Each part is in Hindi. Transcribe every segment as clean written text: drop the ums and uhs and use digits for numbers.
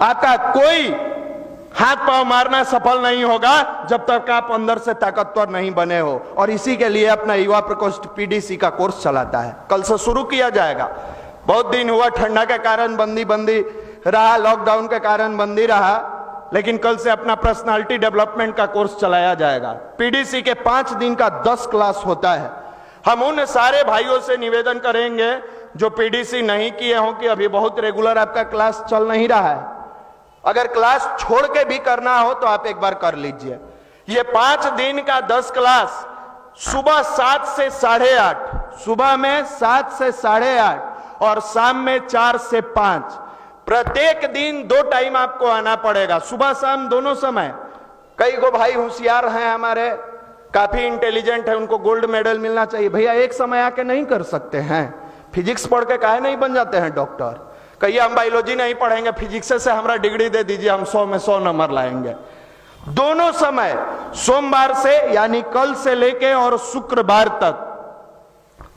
आपका कोई हाथ पांव मारना सफल नहीं होगा जब तक आप अंदर से ताकतवर नहीं बने हो। और इसी के लिए अपना युवा प्रकोष्ठ पीडीसी का कोर्स चलाता है, कल से शुरू किया जाएगा। बहुत दिन हुआ, ठंडा के कारण बंदी रहा, लॉकडाउन के कारण बंदी रहा, लेकिन कल से अपना पर्सनालिटी डेवलपमेंट का कोर्स चलाया जाएगा। पीडीसी के 5 दिन का 10 क्लास होता है। हम उन सारे भाइयों से निवेदन करेंगे जो पीडीसी नहीं किए हों कि अभी बहुत रेगुलर आपका क्लास चल नहीं रहा है, अगर क्लास छोड़ के भी करना हो तो आप एक बार कर लीजिए। ये 5 दिन का 10 क्लास सुबह 7 से 8:30, सुबह में 7 से 8:30 और शाम में 4 से 5। प्रत्येक दिन 2 टाइम आपको आना पड़ेगा, सुबह शाम दोनों समय। कई को भाई होशियार हैं हमारे, काफी इंटेलिजेंट है, उनको गोल्ड मेडल मिलना चाहिए। भैया एक समय आके नहीं कर सकते हैं? फिजिक्स पढ़ के काहे नहीं बन जाते हैं डॉक्टर? कहिए हम बायोलॉजी नहीं पढ़ेंगे, फिजिक्स से हमारा डिग्री दे दीजिए, हम 100 में 100 नंबर लाएंगे। दोनों समय सोमवार से यानी कल से लेके और शुक्रवार तक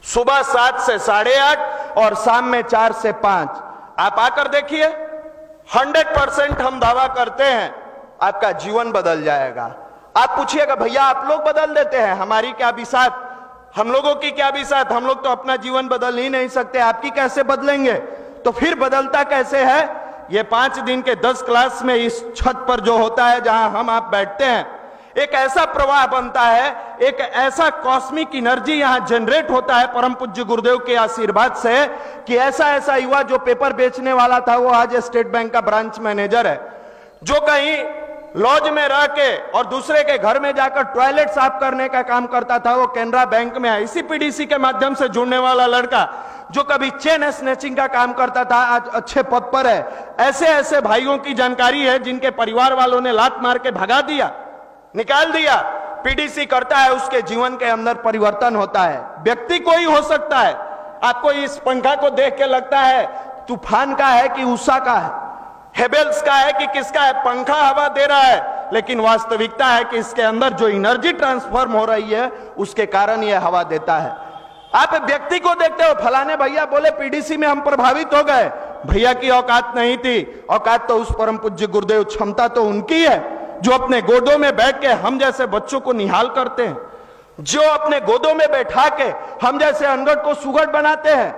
सुबह 7 से 8:30 और शाम में 4 से 5 आप आकर देखिए। 100% हम दावा करते हैं आपका जीवन बदल जाएगा। आप पूछिएगा भैया आप लोग बदल देते हैं, हमारी क्या बिसात, हम लोगों की क्या बिसात, हम लोग तो अपना जीवन बदल ही नहीं सकते, आपकी कैसे बदलेंगे? तो फिर बदलता कैसे है? ये 5 दिन के 10 क्लास में इस छत पर जो होता है जहां हम आप बैठते हैं, एक ऐसा प्रवाह बनता है, एक ऐसा कॉस्मिक एनर्जी यहां जनरेट होता है परम पूज्य गुरुदेव के आशीर्वाद से कि ऐसा युवा जो पेपर बेचने वाला था वो आज स्टेट बैंक का ब्रांच मैनेजर है, जो कहीं लॉज में रह के और दूसरे के घर में जाकर टॉयलेट साफ करने का काम करता था वो कैनरा बैंक में है। इसी पीडीसी के माध्यम से जुड़ने वाला लड़का जो कभी चेन स्नैचिंग का काम करता था आज अच्छे पद पर है। ऐसे भाइयों की जानकारी है जिनके परिवार वालों ने लात मार के भगा दिया, निकाल दिया। पीडीसी करता है, उसके जीवन के अंदर परिवर्तन होता है। व्यक्ति कोई हो सकता है, आपको इस पंखा को देख के लगता है तूफान का है कि उषा का है, हेवेल्स का है कि किसका है, पंखा हवा दे रहा है, लेकिन वास्तविकता है कि इसके अंदर जो एनर्जी ट्रांसफॉर्म हो रही है उसके कारण यह हवा देता है। आप व्यक्ति को देखते हो, फलाने भैया बोले पीडीसी में हम प्रभावित हो गए, भैया की औकात नहीं थी, औकात तो उस परम पूज्य गुरुदेव, क्षमता तो उनकी है जो अपने गोदों में बैठ के हम जैसे बच्चों को निहाल करते हैं, जो अपने गोदों में बैठा के हम जैसे अनगढ़ को सुगढ़ बनाते हैं।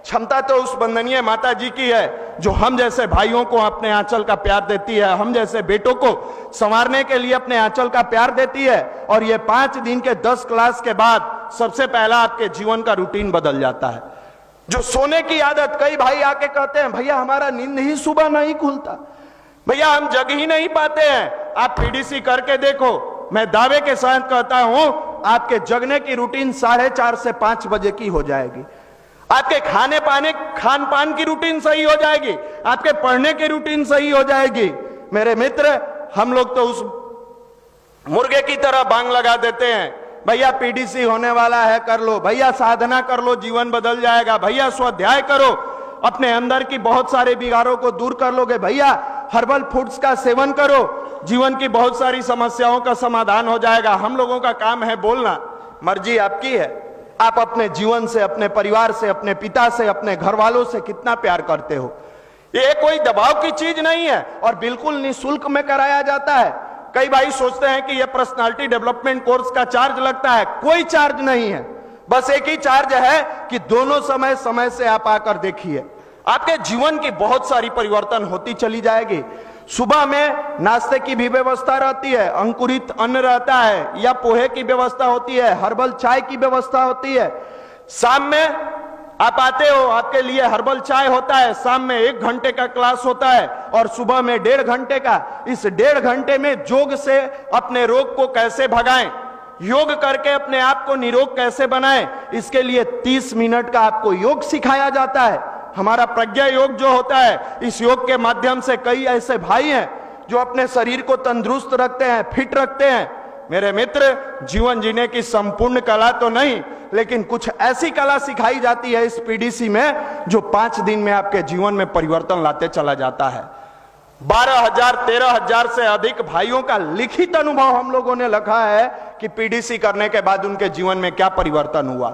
क्षमता तो उस वंदनीय माता जी की है जो हम जैसे भाइयों को अपने आंचल का प्यार देती है, हम जैसे बेटों को संवारने के लिए अपने आंचल का प्यार देती है। और ये 5 दिन के 10 क्लास के बाद सबसे पहला आपके जीवन का रूटीन बदल जाता है। जो सोने की आदत, कई भाई आके कहते हैं भैया हमारा नींद ही सुबह नहीं खुलता, भैया हम जग ही नहीं पाते हैं। आप पीडीसी करके देखो, मैं दावे के साथ कहता हूं आपके जगने की रूटीन 4:30 से 5 बजे की हो जाएगी। आपके खान पान की रूटीन सही हो जाएगी, आपके पढ़ने की रूटीन सही हो जाएगी। मेरे मित्र, हम लोग तो उस मुर्गे की तरह बांग लगा देते हैं, भैया पीडीसी होने वाला है कर लो, भैया साधना कर लो जीवन बदल जाएगा, भैया स्वाध्याय करो अपने अंदर की बहुत सारे विकारों को दूर कर लोगे, भैया हर्बल फूड्स का सेवन करो जीवन की बहुत सारी समस्याओं का समाधान हो जाएगा। हम लोगों का काम है बोलना, मर्जी आपकी है। आप अपने जीवन से, अपने परिवार से, अपने पिता से, अपने घर वालों से कितना प्यार करते हो। ये कोई दबाव की चीज नहीं है और बिल्कुल निःशुल्क में कराया जाता है। कई भाई सोचते हैं कि यह पर्सनालिटी डेवलपमेंट कोर्स का चार्ज लगता है, कोई चार्ज नहीं है। बस एक ही चार्ज है कि दोनों समय से आप आकर देखिए, आपके जीवन की बहुत सारी परिवर्तन होती चली जाएगी। सुबह में नाश्ते की भी व्यवस्था रहती है, अंकुरित अन्न रहता है या पोहे की व्यवस्था होती है, हर्बल चाय की व्यवस्था होती है। शाम में आप आते हो, आपके लिए हर्बल चाय होता है, शाम में 1 घंटे का क्लास होता है और सुबह में 1.5 घंटे का। इस 1.5 घंटे में योग से अपने रोग को कैसे भगाएं, योग करके अपने आप को निरोग कैसे बनाएं, इसके लिए 30 मिनट का आपको योग सिखाया जाता है। हमारा प्रज्ञा योग जो होता है, इस योग के माध्यम से कई ऐसे भाई हैं जो अपने शरीर को तंदुरुस्त रखते हैं, फिट रखते हैं। मेरे मित्र, जीवन जीने की संपूर्ण कला तो नहीं, लेकिन कुछ ऐसी कला सिखाई जाती है इस पीडीसी में जो 5 दिन में आपके जीवन में परिवर्तन लाते चला जाता है। 12,000 13,000 से अधिक भाइयों का लिखित अनुभव हम लोगों ने लिखा है कि पीडीसी करने के बाद उनके जीवन में क्या परिवर्तन हुआ।